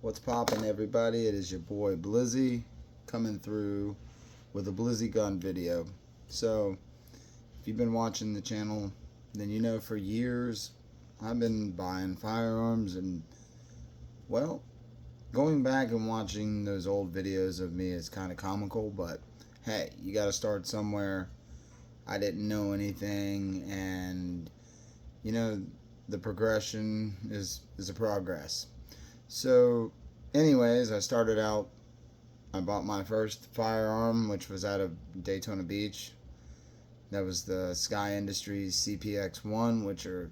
What's poppin', everybody? It is your boy Blizzy coming through with a Blizzy gun video. So, if you've been watching the channel, then you know for years I've been buying firearms, and well, going back and watching those old videos of me is kind of comical, but hey, you gotta start somewhere. I didn't know anything, and you know, the progression is a progress. So, anyways, I bought my first firearm, which was out of Daytona Beach. That was the Sky Industries CPX-1, which are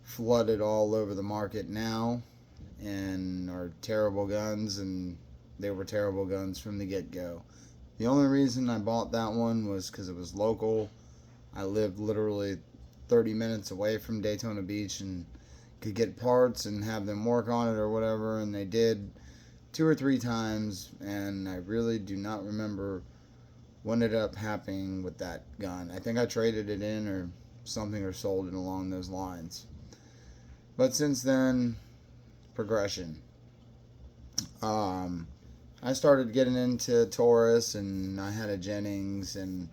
flooded all over the market now and are terrible guns, and they were terrible guns from the get-go. The only reason I bought that one was because it was local. I lived literally 30 minutes away from Daytona Beach and could get parts and have them work on it or whatever, and they did 2 or 3 times, and I really do not remember what ended up happening with that gun. I think I traded it in or something, or sold it along those lines. But since then, progression. I started getting into Taurus, and I had a Jennings and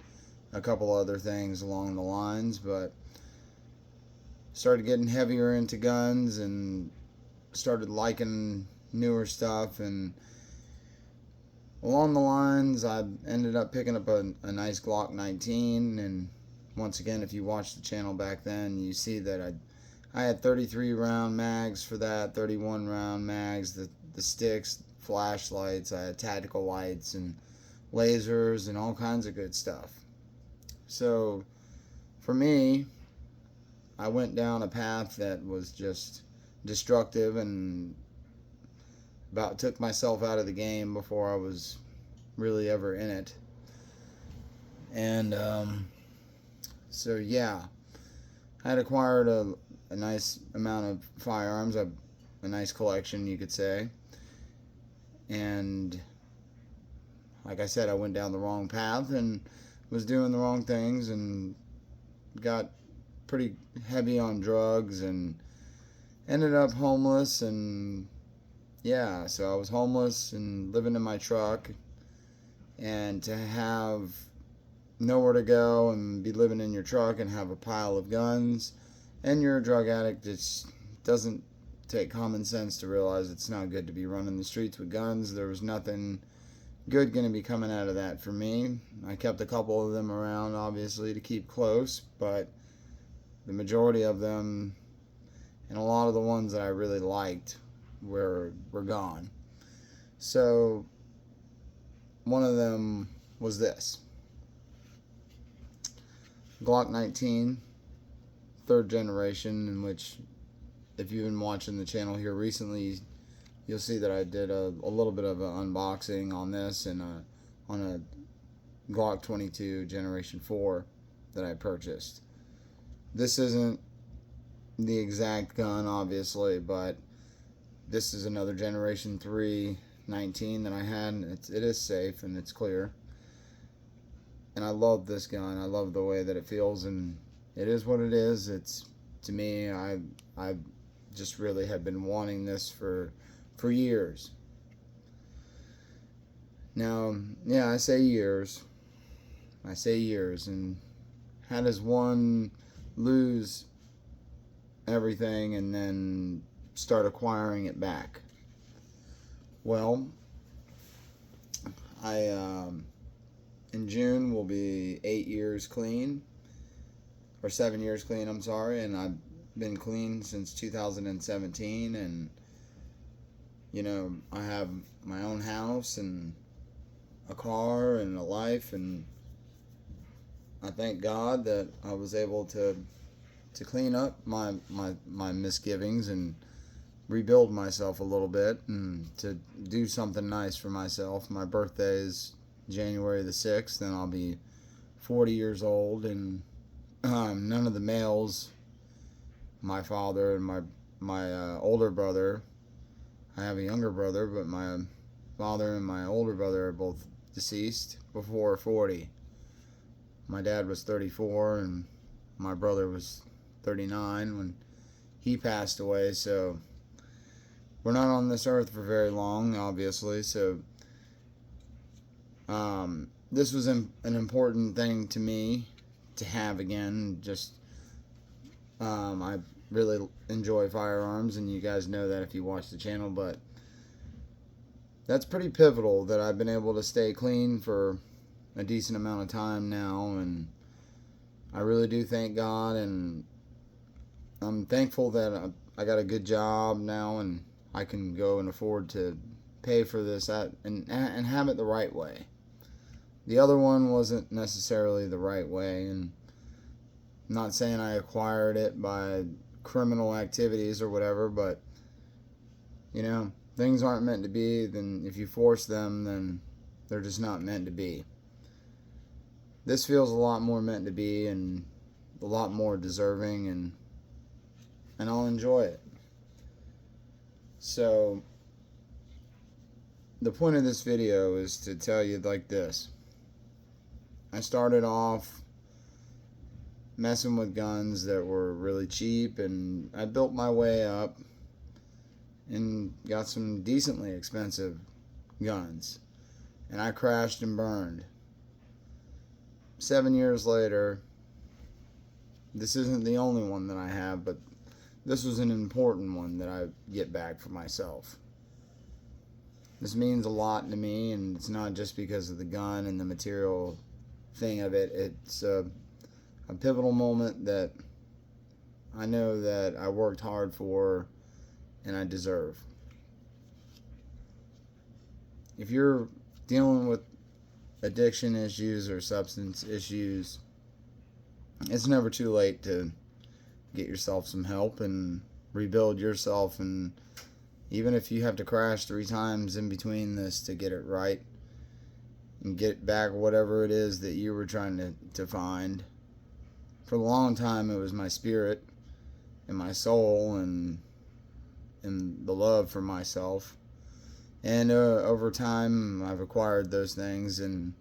a couple other things along the lines, but started getting heavier into guns and started liking newer stuff, and along the lines I ended up picking up a nice Glock 19. And once again, if you watched the channel back then, you see that I had 33 round mags for that, 31 round mags, the sticks, flashlights, I had tactical lights and lasers and all kinds of good stuff. So for me, I went down a path that was just destructive and about took myself out of the game before I was really ever in it. And so yeah, I had acquired a nice amount of firearms, a nice collection, you could say. And like I said, I went down the wrong path and was doing the wrong things and got pretty heavy on drugs and ended up homeless. And yeah, so I was homeless and living in my truck, and to have nowhere to go and be living in your truck and have a pile of guns, and you're a drug addict, it doesn't take common sense to realize it's not good to be running the streets with guns. There was nothing good going to be coming out of that for me. I kept a couple of them around, obviously, to keep close, but the majority of them, and a lot of the ones that I really liked, were gone. So one of them was this Glock 19, 3rd generation, in which, if you've been watching the channel here recently, you'll see that I did a little bit of an unboxing on this, and on a Glock 22 Generation 4 that I purchased. This isn't the exact gun, obviously, but this is another Generation 3 19 that I had. It is safe and it's clear. And I love this gun. I love the way that it feels, and it is what it is. It's, to me, I just really have been wanting this for years. Now, yeah, I say years, and how does one lose everything and then start acquiring it back? Well, in June will be 8 years clean, or 7 years clean, I'm sorry, and I've been clean since 2017, and you know, I have my own house and a car and a life, and I thank God that I was able to clean up my misgivings and rebuild myself a little bit, and to do something nice for myself. My birthday is January the 6th, and I'll be 40 years old, and none of the males, my father and my older brother, I have a younger brother, but my father and my older brother are both deceased before 40. My dad was 34, and my brother was 39 when he passed away, so we're not on this earth for very long, obviously, so this was an important thing to me to have again. Just I really enjoy firearms, and you guys know that if you watch the channel, but that's pretty pivotal that I've been able to stay clean for a decent amount of time now, and I really do thank God, and I'm thankful that I got a good job now, and I can go and afford to pay for this and have it the right way. The other one wasn't necessarily the right way, and I'm not saying I acquired it by criminal activities or whatever, but you know, things aren't meant to be. Then if you force them, then they're just not meant to be. This feels a lot more meant to be, and a lot more deserving, and I'll enjoy it. So the point of this video is to tell you like this. I started off messing with guns that were really cheap, and I built my way up and got some decently expensive guns, and I crashed and burned. 7 years later, this isn't the only one that I have, but this was an important one that I get back for myself. This means a lot to me, and it's not just because of the gun and the material thing of it. It's a pivotal moment that I know that I worked hard for and I deserve. If you're dealing with addiction issues or substance issues, it's never too late to get yourself some help and rebuild yourself, and even if you have to crash 3 times in between this to get it right and get back whatever it is that you were trying to find. For a long time it was my spirit and my soul and the love for myself, and over time I've acquired those things, and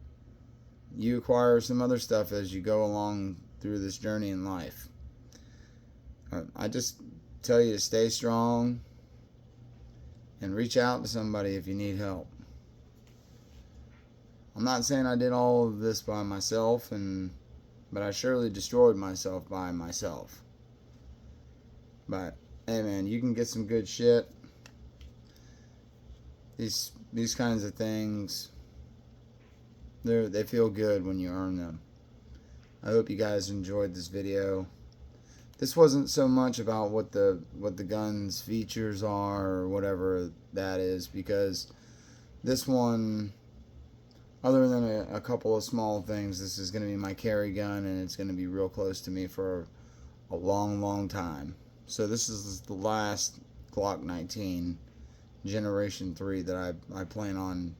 you acquire some other stuff as you go along through this journey in life. I just tell you to stay strong and reach out to somebody if you need help. I'm not saying I did all of this by myself, but I surely destroyed myself by myself. But hey man, you can get some good shit. These kinds of things, they feel good when you earn them. I hope you guys enjoyed this video. This wasn't so much about what the gun's features are or whatever that is, because this one, other than a couple of small things, this is going to be my carry gun, and it's going to be real close to me for a long time. So this is the last Glock 19 Generation 3 that I plan on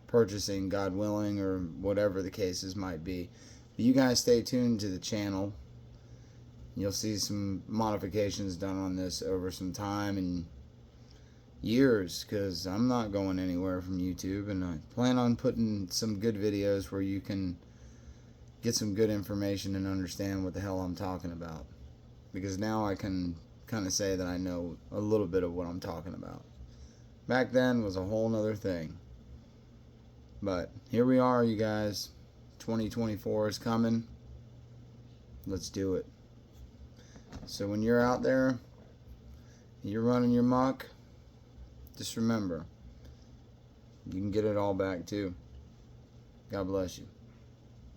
purchasing, God willing, or whatever the cases might be. But you guys stay tuned to the channel. You'll see some modifications done on this over some time and years, because I'm not going anywhere from YouTube, and I plan on putting some good videos where you can get some good information and understand what the hell I'm talking about, because now I can kind of say that I know a little bit of what I'm talking about. Back then was a whole nother thing, but here we are, you guys. 2024 is coming. Let's do it. So when you're out there, you're running your muck, just remember, you can get it all back too. God bless you.